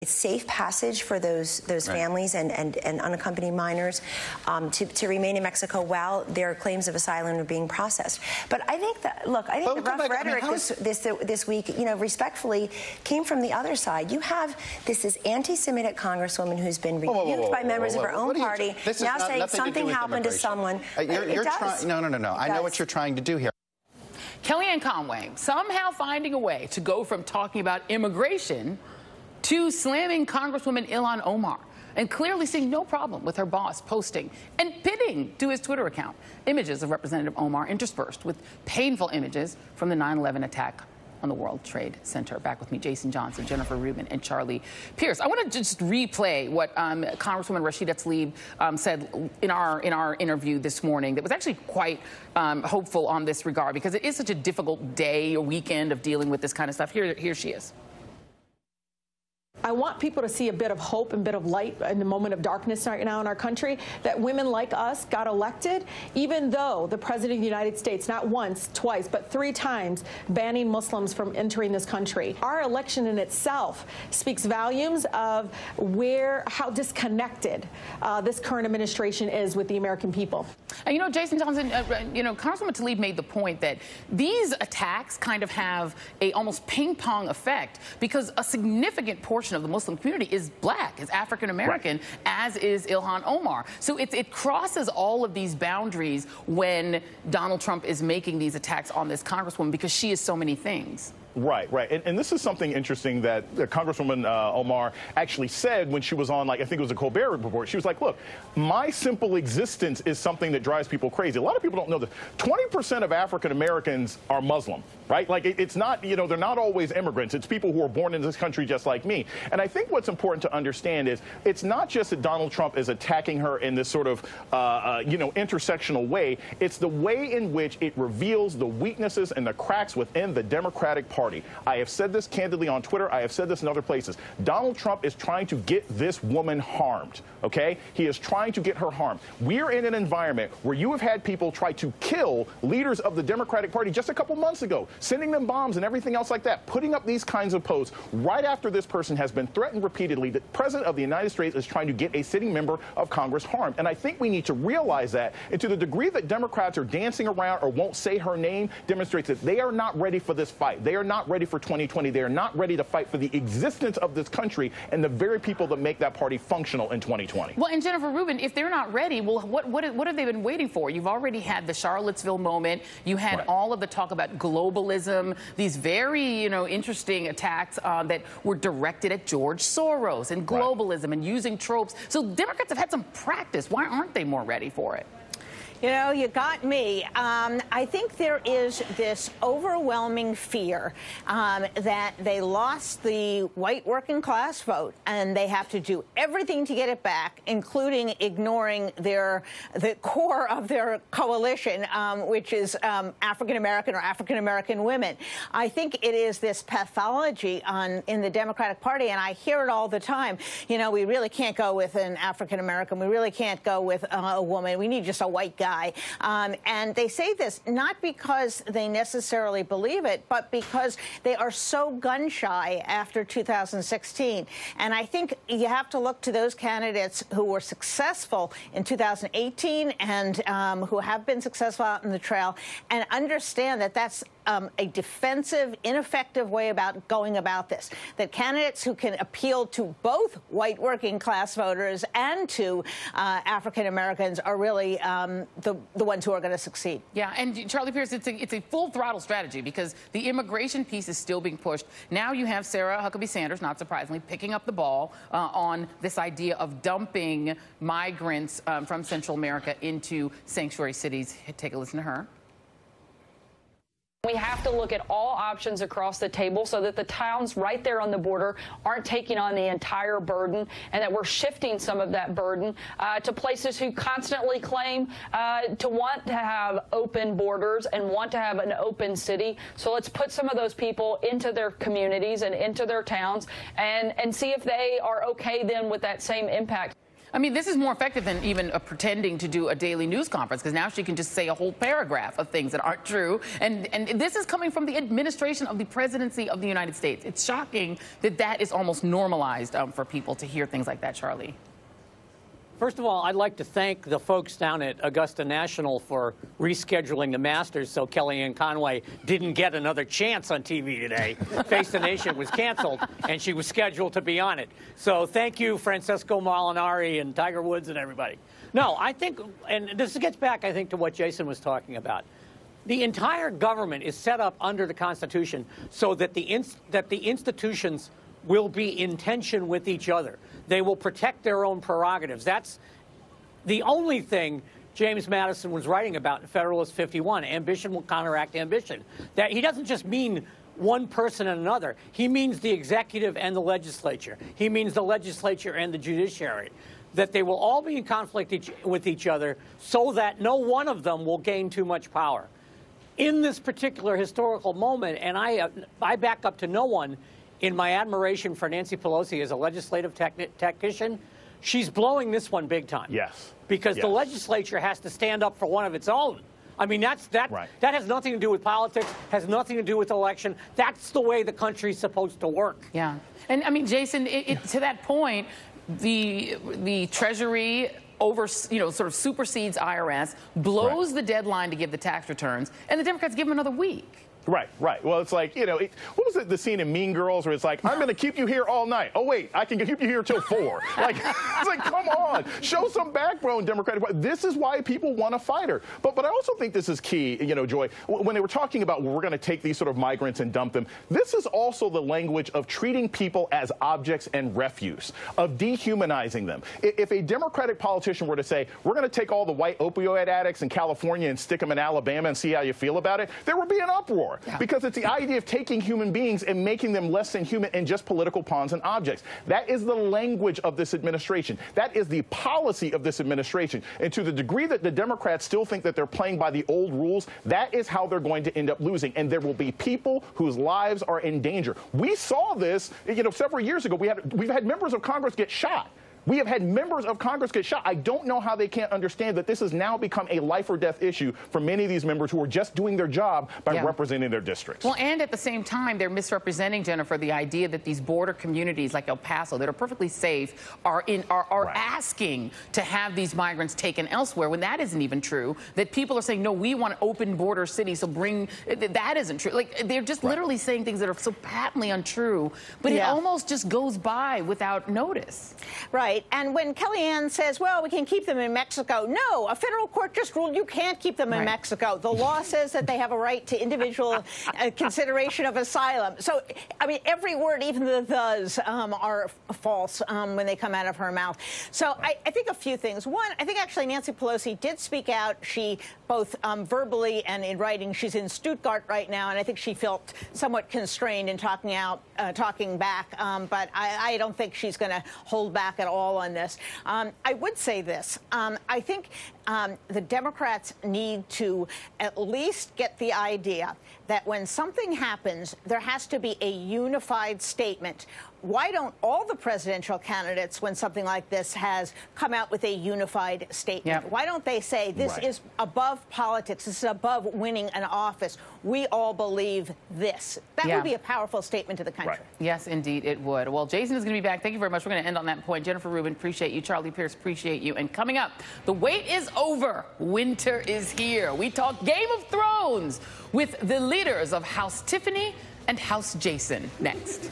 It's safe passage for those families and unaccompanied minors to remain in Mexico while their claims of asylum are being processed. But I think that, look, I think the rough rhetoric this week, you know, respectfully, came from the other side. You have this anti-Semitic congresswoman who's been rebuked by members of her own party, now saying something happened to someone. You're trying. No. I know what you're trying to do here. Kellyanne Conway somehow finding a way to go from talking about immigration to slamming Congresswoman Ilhan Omar, and clearly seeing no problem with her boss posting and pinning to his Twitter account images of Representative Omar interspersed with painful images from the 9/11 attack on the World Trade Center. Back with me, Jason Johnson, Jennifer Rubin, and Charlie Pierce. I want to just replay what Congresswoman Rashida Tlaib said in our interview this morning that was actually quite hopeful on this regard, because it is such a difficult day or weekend of dealing with this kind of stuff. Here she is. I want people to see a bit of hope and a bit of light in the moment of darkness right now in our country, that women like us got elected, even though the President of the United States, not once, twice, but 3 times, banning Muslims from entering this country. Our election in itself speaks volumes of how disconnected this current administration is with the American people. And you know, Jason Johnson, Congresswoman Tlaib made the point that these attacks kind of have a almost ping-pong effect, because a significant portion of the Muslim community is black, is African American, as is Ilhan Omar. So it crosses all of these boundaries when Donald Trump is making these attacks on this Congresswoman, because she is so many things. Right. And this is something interesting that Congresswoman Omar actually said when she was on, like, I think it was a Colbert Report. She was like, look, my simple existence is something that drives people crazy. A lot of people don't know this. 20% of African Americans are Muslim, right? Like, it's not, they're not always immigrants. It's people who are born in this country just like me. And I think what's important to understand is it's not just that Donald Trump is attacking her in this sort of, intersectional way. It's the way in which it reveals the weaknesses and the cracks within the Democratic Party. I have said this candidly on Twitter. I have said this in other places. Donald Trump is trying to get this woman harmed, okay? He is trying to get her harmed. We're in an environment where you have had people try to kill leaders of the Democratic Party just a couple months ago, sending them bombs and everything else like that, putting up these kinds of posts right after this person has been threatened repeatedly. The President of the United States is trying to get a sitting member of Congress harmed. And I think we need to realize that. And to the degree that Democrats are dancing around or won't say her name demonstrates that they are not ready for this fight. They are not ready for 2020. They are not ready to fight for the existence of this country and the very people that make that party functional in 2020. Well, and Jennifer Rubin, if they're not ready, well, what have they been waiting for? You've already had the Charlottesville moment. You had all of the talk about globalism, these very, interesting attacks that were directed at George Soros and globalism and using tropes. So Democrats have had some practice. Why aren't they more ready for it? You got me. I think there is this overwhelming fear that they lost the white working class vote, and they have to do everything to get it back, including ignoring the core of their coalition, which is African American or African American women. I think it is this pathology in the Democratic Party, and I hear it all the time. We really can't go with an African American. We really can't go with a woman. We need just a white guy. And they say this not because they necessarily believe it, but because they are so gun-shy after 2016. And I think you have to look to those candidates who were successful in 2018 and who have been successful out in the trail, and understand that that's a defensive, ineffective way about going about this. That candidates who can appeal to both white working class voters and to African Americans are really the ones who are going to succeed. Yeah, and Charlie Pierce, it's a full throttle strategy, because the immigration piece is still being pushed. Now you have Sarah Huckabee Sanders, not surprisingly, picking up the ball on this idea of dumping migrants from Central America into sanctuary cities. Take a listen to her. We have to look at all options across the table so that the towns right there on the border aren't taking on the entire burden, and that we're shifting some of that burden to places who constantly claim to want to have open borders and want to have an open city. So let's put some of those people into their communities and into their towns and see if they are okay then with that same impact. I mean, this is more effective than even pretending to do a daily news conference, because now she can just say a whole paragraph of things that aren't true. And this is coming from the administration of the presidency of the United States. It's shocking that that is almost normalized for people to hear things like that, Charlie. First of all, I'd like to thank the folks down at Augusta National for rescheduling the Masters so Kellyanne Conway didn't get another chance on TV today. Face the Nation was canceled, and she was scheduled to be on it. So thank you, Francesco Molinari and Tiger Woods and everybody. No, I think, and this gets back, I think, to what Jason was talking about. The entire government is set up under the Constitution so that the institutions will be in tension with each other. They will protect their own prerogatives. That's the only thing James Madison was writing about in Federalist 51. Ambition will counteract ambition. That he doesn't just mean one person and another. He means the executive and the legislature. He means the legislature and the judiciary. That they will all be in conflict with each other so that no one of them will gain too much power. In this particular historical moment, and I back up to no one in my admiration for Nancy Pelosi as a legislative technician, she's blowing this one big time. Yes. Because the legislature has to stand up for one of its own. I mean, that has nothing to do with politics, has nothing to do with election. That's the way the country's supposed to work. Yeah. And, I mean, Jason, to that point, the Treasury sort of supersedes IRS, blows the deadline to give the tax returns, and the Democrats give them another week. Right. Well, it's like, what was it, the scene in Mean Girls where it's like, I'm going to keep you here all night. Oh, wait, I can keep you here till 4. Like, it's like, come on, show some backbone, Democratic. This is why people want to fight her. But I also think this is key, Joy, when they were talking about, well, we're going to take these sort of migrants and dump them. This is also the language of treating people as objects and refuse, of dehumanizing them. If a Democratic politician were to say, we're going to take all the white opioid addicts in California and stick them in Alabama and see how you feel about it, there would be an uproar. Yeah. Because it's the idea of taking human beings and making them less than human and just political pawns and objects. That is the language of this administration. That is the policy of this administration. And to the degree that the Democrats still think that they're playing by the old rules, that is how they're going to end up losing. And there will be people whose lives are in danger. We saw this, several years ago. We've had members of Congress get shot. We have had members of Congress get shot. I don't know how they can't understand that this has now become a life or death issue for many of these members who are just doing their job by representing their districts. Well, and at the same time, they're misrepresenting, Jennifer, the idea that these border communities like El Paso that are perfectly safe are asking to have these migrants taken elsewhere, when that isn't even true. That people are saying, no, we want an open border city, so that isn't true. Like, they're just literally saying things that are so patently untrue, but it almost just goes by without notice. Right. And when Kellyanne says, well, we can keep them in Mexico, no, a federal court just ruled you can't keep them in Mexico. The law says that they have a right to individual consideration of asylum. So, I mean, every word, even the thes, are false when they come out of her mouth. So I think a few things. One, I think actually Nancy Pelosi did speak out. She both verbally and in writing. She's in Stuttgart right now, and I think she felt somewhat constrained in talking back. But I don't think she's going to hold back at all on this. I would say this. I think the Democrats need to at least get the idea that when something happens, there has to be a unified statement. Why don't all the presidential candidates, when something like this has come out with a unified statement? Why don't they say this is above politics, this is above winning an office? We all believe this. That would be a powerful statement to the country. Yes, indeed, it would. Well, Jason is going to be back. Thank you very much. We're going to end on that point. Jennifer Rubin, appreciate you. Charlie Pierce, appreciate you. And coming up, the wait is over. Winter is here. We talk Game of Thrones with the leaders of House Tiffany and House Jason next.